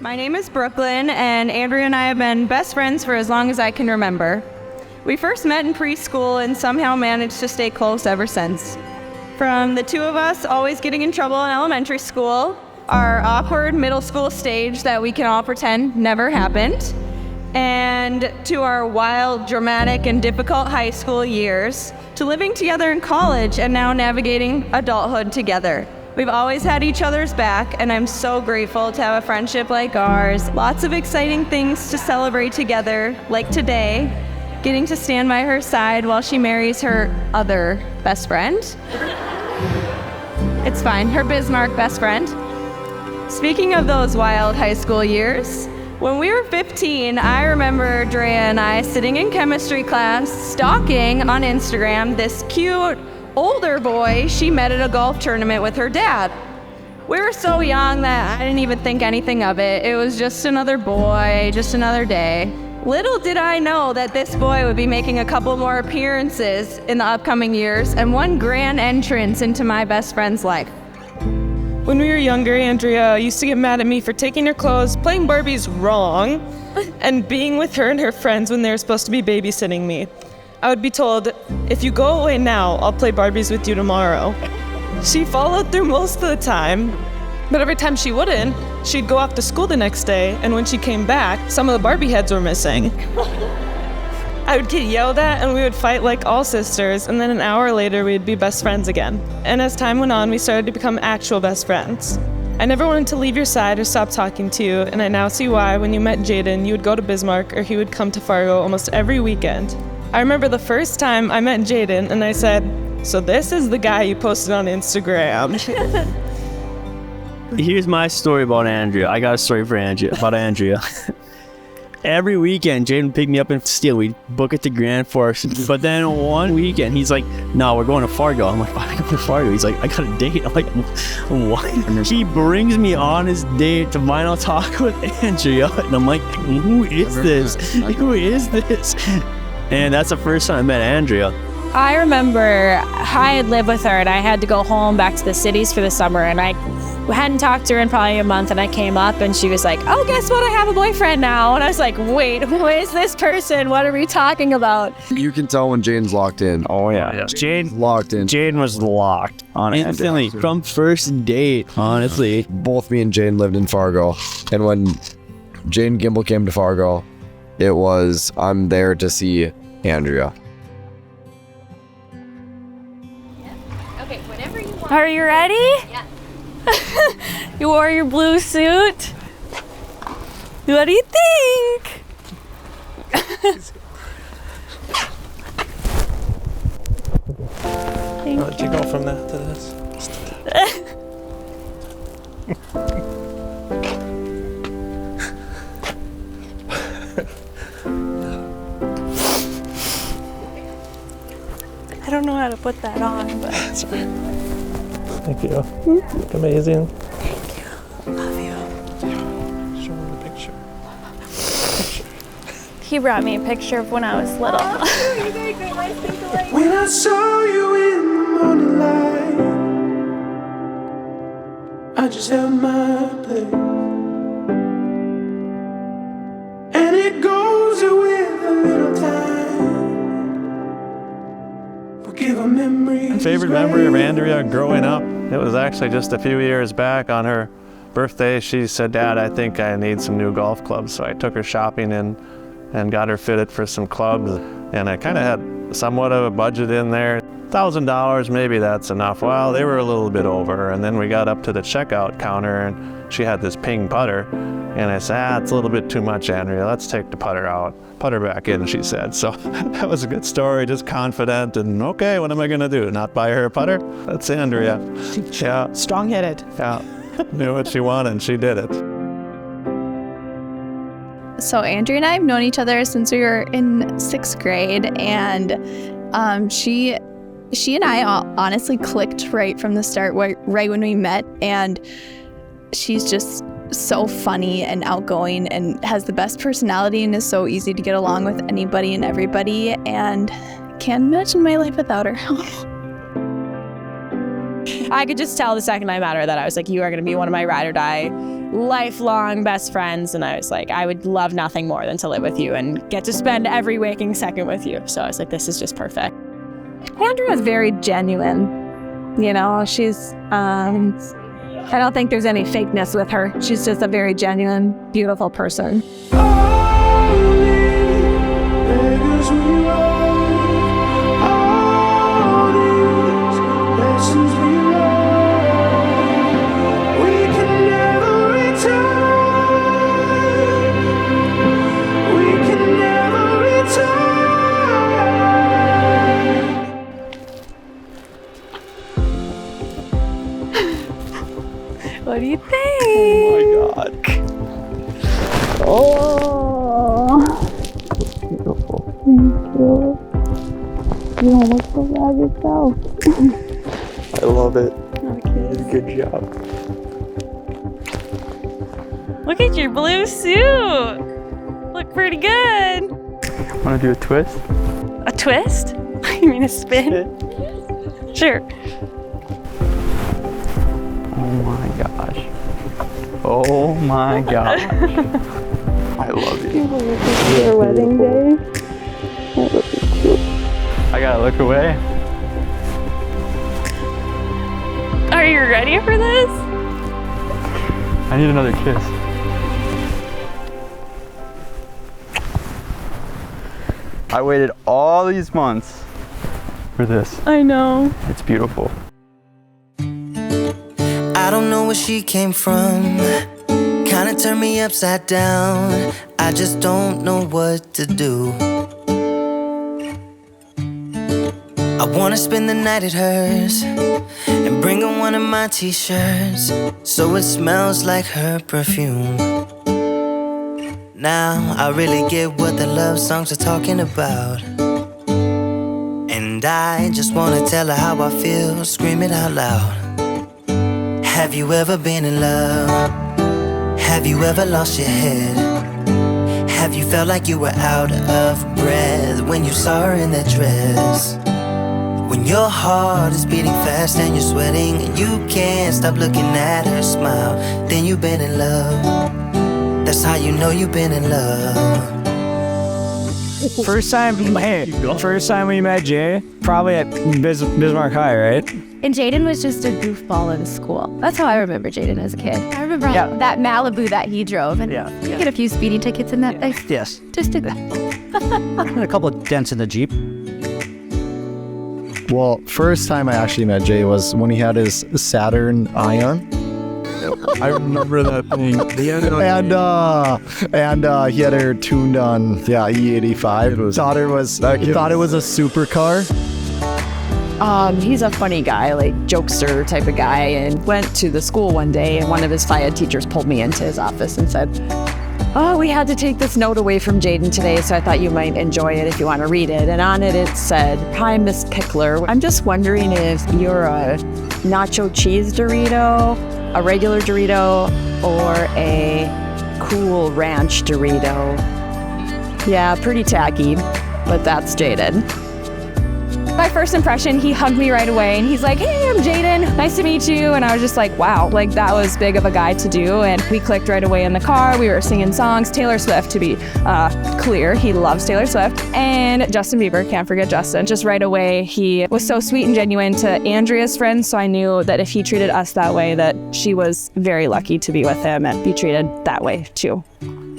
My name is Brooklyn, and Andrea and I have been best friends for as long as I can remember. We first met in preschool and somehow managed to stay close ever since. From the two of us always getting in trouble in elementary school, our awkward middle school stage that we can all pretend never happened, and to our wild, dramatic, and difficult high school years, to living together in college and now navigating adulthood together. We've always had each other's back, and I'm so grateful to have a friendship like ours. Lots of exciting things to celebrate together, like today, getting to stand by her side while she marries her other best friend. It's fine, her Bismarck best friend. Speaking of those wild high school years, when we were 15, I remember Drea and I sitting in chemistry class, stalking on Instagram this cute, older boy she met at a golf tournament with her dad. We were so young that I didn't even think anything of it. It was just another boy, just another day. Little did I know that this boy would be making a couple more appearances in the upcoming years and one grand entrance into my best friend's life. When we were younger, Andrea used to get mad at me for taking her clothes, playing Barbies wrong, and being with her and her friends when they were supposed to be babysitting me. I would be told, if you go away now, I'll play Barbies with you tomorrow. She followed through most of the time, but every time she wouldn't, she'd go off to school the next day, and when she came back, some of the Barbie heads were missing. I would get yelled at, and we would fight like all sisters, and then an hour later, we'd be best friends again. And as time went on, we started to become actual best friends. I never wanted to leave your side or stop talking to you, and I now see why when you met Jayden, you would go to Bismarck, or he would come to Fargo almost every weekend. I remember the first time I met Jayden, and I said, so this is the guy you posted on Instagram. Here's my story about Andrea. I got a story for about Andrea. Every weekend, Jayden would pick me up in Steele. We'd book it to Grand Forks. But then one weekend, he's like, no, we're going to Fargo. I'm like, why are we going to Fargo? He's like, I got a date. I'm like, what? He brings me on his date to Minot talk with Andrea. And I'm like, who is this? Who is this? And that's the first time I met Andrea. I remember I had lived with her and I had to go home back to the cities for the summer, and I hadn't talked to her in probably a month, and I came up and she was like, oh, guess what? I have a boyfriend now. And I was like, wait, who is this person? What are we talking about? You can tell when Jayden's locked in. Oh, yeah. Jayden Locked in. Jayden was locked on instantly from first date, honestly. Both me and Jayden lived in Fargo. And when Jayden Gimbel came to Fargo, it was, I'm there to see Andrea. Okay, whenever you want. Are you ready? Yeah. You wore your blue suit. What do you think? How did you go from that to this? I don't know how to put that on, but. That's all right. Thank you. Look amazing. Thank you. Love you. Show me the picture. He brought me a picture of when I was little. When I saw you in the morning light, I just held my place, and it goes with a little time. Forgive a memory. My favorite memory of Andrea growing up, it was actually just a few years back on her birthday. She said, Dad, I think I need some new golf clubs. So I took her shopping and got her fitted for some clubs. And I kind of had somewhat of a budget in there. $1,000, maybe that's enough. Well, they were a little bit over. And then we got up to the checkout counter and she had this ping putter. And I said, it's a little bit too much, Andrea. Let's take the putter out. Put her back in, she said. So that was a good story, just confident and okay, what am I gonna do? Not buy her a putter? That's Andrea. Yeah. Strong-headed. Yeah. Knew what she wanted and she did it. So Andrea and I have known each other since we were in 6th grade, and she and I honestly clicked right from the start, right when we met, and she's just so funny and outgoing and has the best personality and is so easy to get along with anybody and everybody, and can't imagine my life without her. I could just tell the second I met her that I was like, you are going to be one of my ride or die lifelong best friends. And I was like, I would love nothing more than to live with you and get to spend every waking second with you. So I was like, this is just perfect. Andrea's very genuine. You know, she's, I don't think there's any fakeness with her. She's just a very genuine, beautiful person. What do you think? Oh my God. Oh. Beautiful. Thank you. You don't look so bad yourself. I love it. Okay. You did a good job. Look at your blue suit. Look pretty good. Want to do a twist? A twist? You mean a spin? Sure. Oh my gosh. Oh my gosh. I love you. Your wedding day. I gotta look away. Are you ready for this? I need another kiss. I waited all these months for this. I know. It's beautiful. I don't know where she came from. Kinda turned me upside down. I just don't know what to do. I wanna spend the night at hers and bring her one of my t-shirts so it smells like her perfume. Now I really get what the love songs are talking about, and I just wanna tell her how I feel, scream it out loud. Have you ever been in love? Have you ever lost your head? Have you felt like you were out of breath when you saw her in that dress? When your heart is beating fast and you're sweating and you can't stop looking at her smile, then you've been in love. That's how you know you've been in love. First time we met Jay, probably at Bismarck High, right? And Jayden was just a goofball in school. That's how I remember Jayden as a kid. I remember that Malibu that he drove, and he get a few speeding tickets in that thing. Yes. Just did that. A couple of dents in the Jeep. Well, first time I actually met Jay was when he had his Saturn Ion. I remember that thing. And he had her tuned on E85. Thought it was a supercar. He's a funny guy, like jokester type of guy, and went to the school one day and one of his FIAD teachers pulled me into his office and said, "Oh, we had to take this note away from Jayden today, so I thought you might enjoy it if you want to read it." And on it said, "Hi, Miss Pickler. I'm just wondering if you're a nacho cheese Dorito, a regular Dorito, or a cool ranch Dorito." Yeah, pretty tacky, but that's Jayden. My first impression, he hugged me right away and he's like, "Hey, I'm Jayden. Nice to meet you." And I was just like, wow, like that was big of a guy to do. And we clicked right away in the car. We were singing songs. Taylor Swift, to be clear. He loves Taylor Swift. And Justin Bieber, can't forget Justin. Just right away, he was so sweet and genuine to Andrea's friends. So I knew that if he treated us that way, that she was very lucky to be with him and be treated that way too.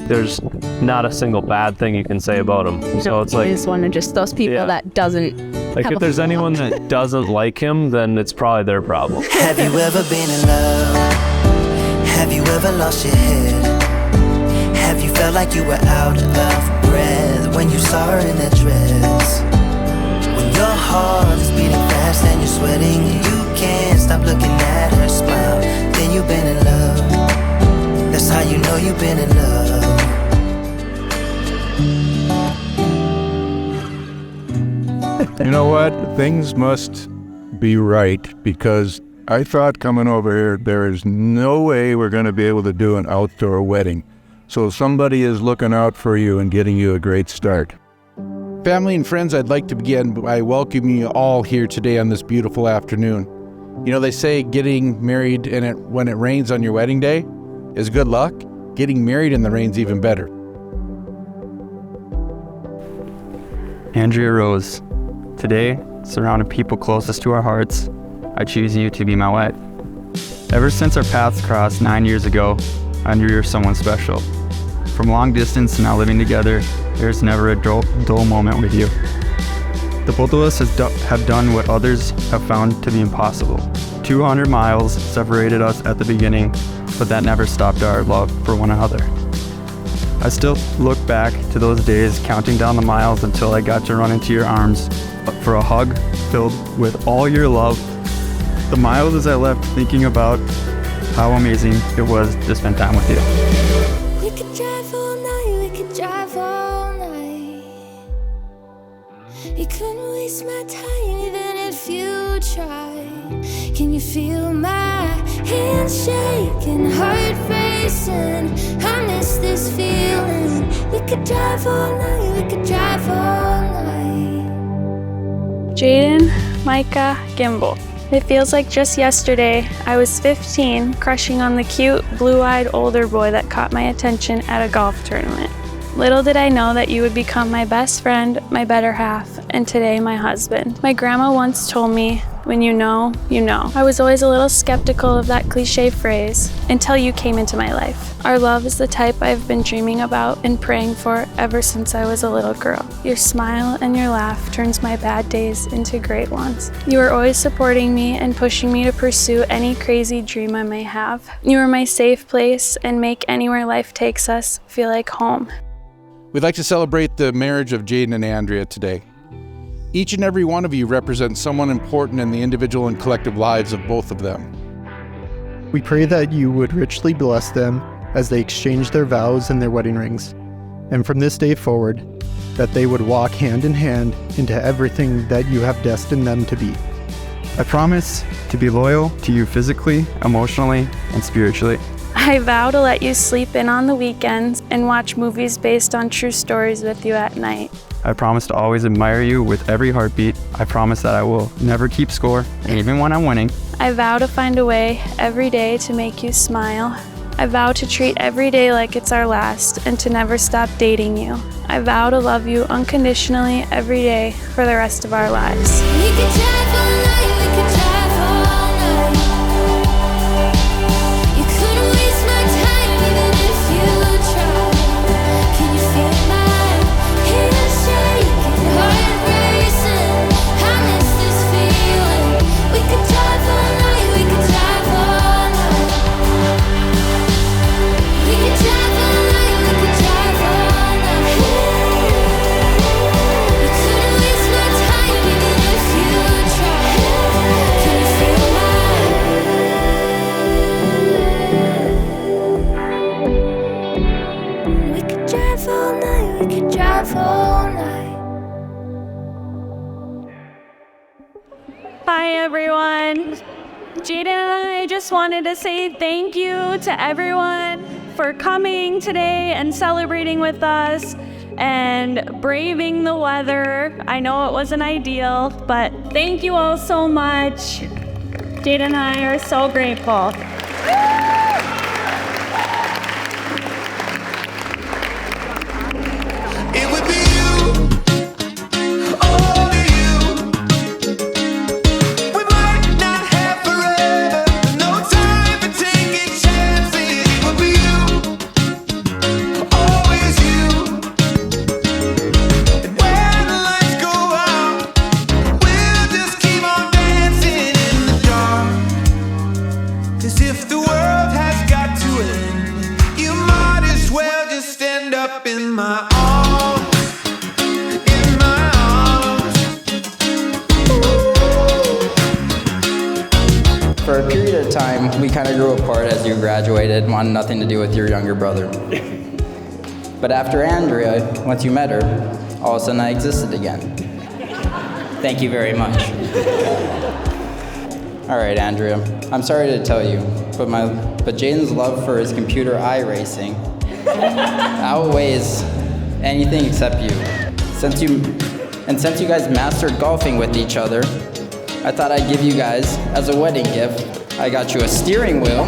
There's not a single bad thing you can say about him. So it's like, I just wanted just those people that doesn't. like if there's anyone that doesn't like him, then it's probably their problem. Have you ever been in love? Have you ever lost your head? Have you felt like you were out of breath when you saw her in that dress? When your heart is beating fast and you're sweating and you can't stop looking at her smile, then you've been in love. That's how you know you've been in love. You know what? Things must be right, because I thought coming over here, there is no way we're going to be able to do an outdoor wedding. So somebody is looking out for you and getting you a great start. Family and friends, I'd like to begin by welcoming you all here today on this beautiful afternoon. You know, they say getting married and when it rains on your wedding day, is good luck. Getting married in the rain's even better. Andrea Rose, today, surrounded people closest to our hearts, I choose you to be my wife. Ever since our paths crossed 9 years ago, I knew you were someone special. From long distance to now living together, there's never a dull moment with you. The both of us have done what others have found to be impossible. 200 miles separated us at the beginning, but that never stopped our love for one another. I still look back to those days, counting down the miles until I got to run into your arms for a hug filled with all your love. The miles as I left thinking about how amazing it was to spend time with you. We could drive all night, we could drive all night. You couldn't waste my time even if you tried. Can you feel my hands shaking, heart racing? I miss this feeling. We could drive all night, we could drive all night. Jayden, Micah, Gimbel. It feels like just yesterday I was 15, crushing on the cute, blue-eyed older boy that caught my attention at a golf tournament. Little did I know that you would become my best friend, my better half, and today my husband. My grandma once told me, when you know, you know. I was always a little skeptical of that cliche phrase until you came into my life. Our love is the type I've been dreaming about and praying for ever since I was a little girl. Your smile and your laugh turns my bad days into great ones. You are always supporting me and pushing me to pursue any crazy dream I may have. You are my safe place and make anywhere life takes us feel like home. We'd like to celebrate the marriage of Jayden and Andrea today. Each and every one of you represents someone important in the individual and collective lives of both of them. We pray that you would richly bless them as they exchange their vows and their wedding rings, and from this day forward, that they would walk hand in hand into everything that you have destined them to be. I promise to be loyal to you physically, emotionally, and spiritually. I vow to let you sleep in on the weekends and watch movies based on true stories with you at night. I promise to always admire you with every heartbeat. I promise that I will never keep score, even when I'm winning. I vow to find a way every day to make you smile. I vow to treat every day like it's our last and to never stop dating you. I vow to love you unconditionally every day for the rest of our lives. We could drive all night, we could drive all night. You couldn't waste my time even if you tried. Can you feel my hands shaking, heart racing? I miss this feeling. We could drive all night, we could drive all night. We could drive all night, we could drive all night. You couldn't waste my time even if you tried. Can you feel mine? We could drive all night, we could drive all night. Hi, everyone. Jayden and I just wanted to say thank you to everyone for coming today and celebrating with us and braving the weather. I know it wasn't ideal, but thank you all so much. Jayden and I are so grateful. It would be you, only you. We might not have forever, no time for taking chances. It would be you, always you. And when the lights go out, we'll just keep on dancing in the dark. 'Cause if the world has got to end, you might as well just end up in my arms. For a period of time, we kind of grew apart as you graduated, wanted nothing to do with your younger brother. But after Andrea, once you met her, all of a sudden I existed again. Thank you very much. All right, Andrea, I'm sorry to tell you, but Jayden's love for his computer iRacing outweighs anything except you. Since you guys mastered golfing with each other, I thought I'd give you guys, as a wedding gift, I got you a steering wheel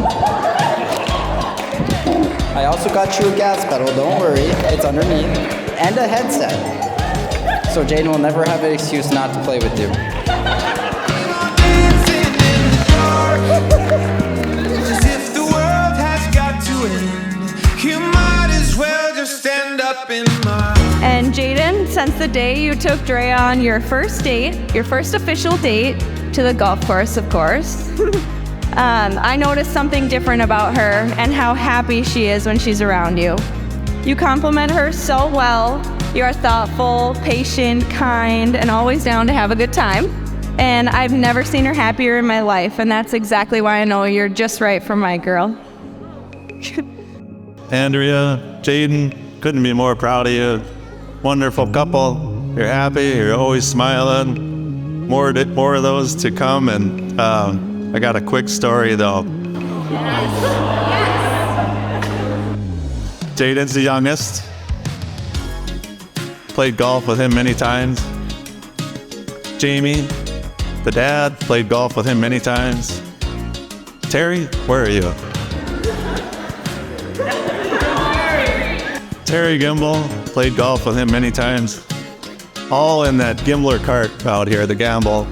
I also got you a gas pedal, don't worry, it's underneath, and a headset. So Jayden will never have an excuse not to play with you. As if the world has got to end, you might as well just stand up in my. And Jayden, since the day you took Drea on your first date, your first official date to the golf course, of course, I noticed something different about her and how happy she is when she's around you. You compliment her so well. You are thoughtful, patient, kind, and always down to have a good time. And I've never seen her happier in my life, and that's exactly why I know you're just right for my girl. Andrea, Jayden, couldn't be more proud of you. Wonderful couple. You're happy. You're always smiling. More of those to come. And I got a quick story though. Jayden's the youngest. Played golf with him many times. Jamie, the dad, played golf with him many times. Terry, where are you? Terry Gimble, played golf with him many times. All in that Gimbler cart out here, the Gamble.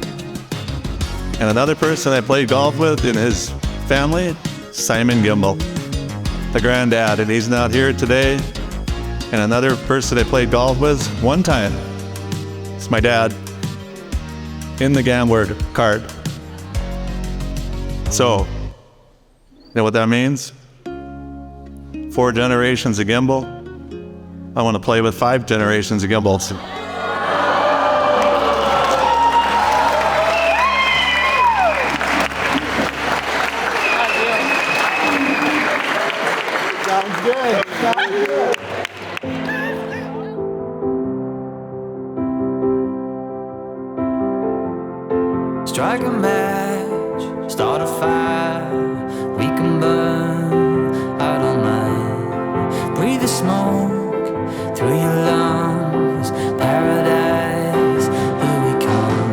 And another person I played golf with in his family, Simon Gimble, the granddad, and he's not here today. And another person I played golf with one time, it's my dad, in the Gambler cart. So, you know what that means? 4 generations of Gimble. I want to play with 5 generations of Gimbles. Sounds good. Sounds good. Strike a match, start a fire. We can burn out all night. Breathe the smoke through your lungs. Paradise, here we come.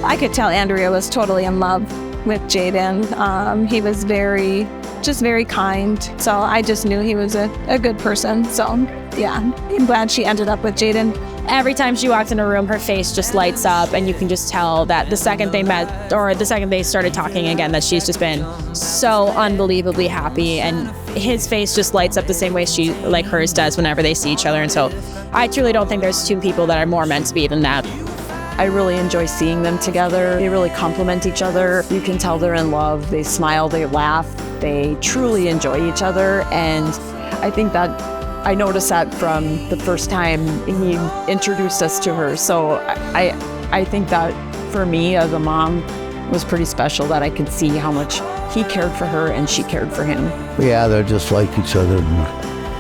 I could tell Andrea was totally in love with Jayden. He was very kind. So I just knew he was a good person. So yeah, I'm glad she ended up with Jayden. Every time she walks in a room, her face just lights up, and you can just tell that the second they met, or the second they started talking again, that she's just been so unbelievably happy, and his face just lights up the same way hers does whenever they see each other. And so I truly don't think there's 2 people that are more meant to be than that. I really enjoy seeing them together. They really complement each other. You can tell they're in love. They smile, they laugh, they truly enjoy each other. And I think that I noticed that from the first time he introduced us to her. So I think that for me as a mom was pretty special, that I could see how much he cared for her and she cared for him. Yeah, they're just like each other.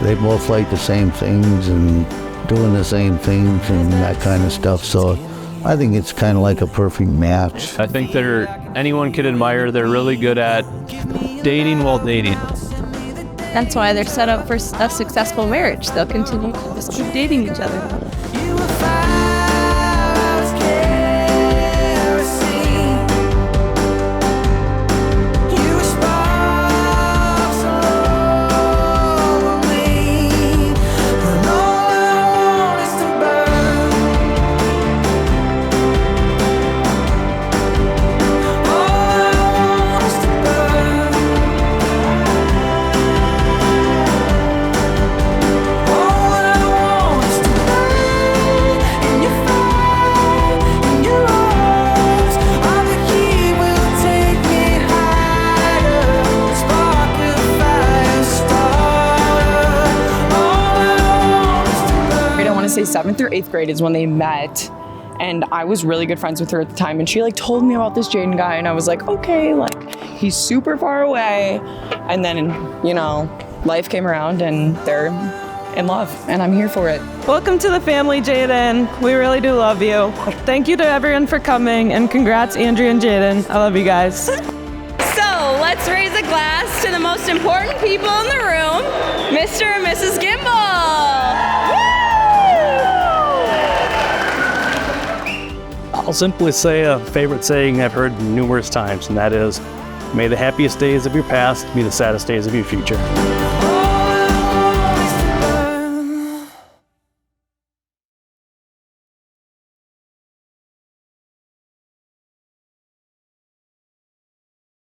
They both like the same things and doing the same things and that kind of stuff. So I think it's kind of like a perfect match. I think anyone could admire. They're really good at dating while dating. That's why they're set up for a successful marriage. They'll continue to just keep dating each other. Say 7th or 8th grade is when they met, and I was really good friends with her at the time, and she told me about this Jayden guy, and I was like, okay, he's super far away. And then life came around and they're in love, and I'm here for it. Welcome to the family, Jayden. We really do love you. Thank you to everyone for coming, and congrats, Andrea and Jayden. I love you guys. So let's raise a glass to the most important people in the room, Mr. and Mrs. Gimble. I'll simply say a favorite saying I've heard numerous times, and that is, May the happiest days of your past be the saddest days of your future.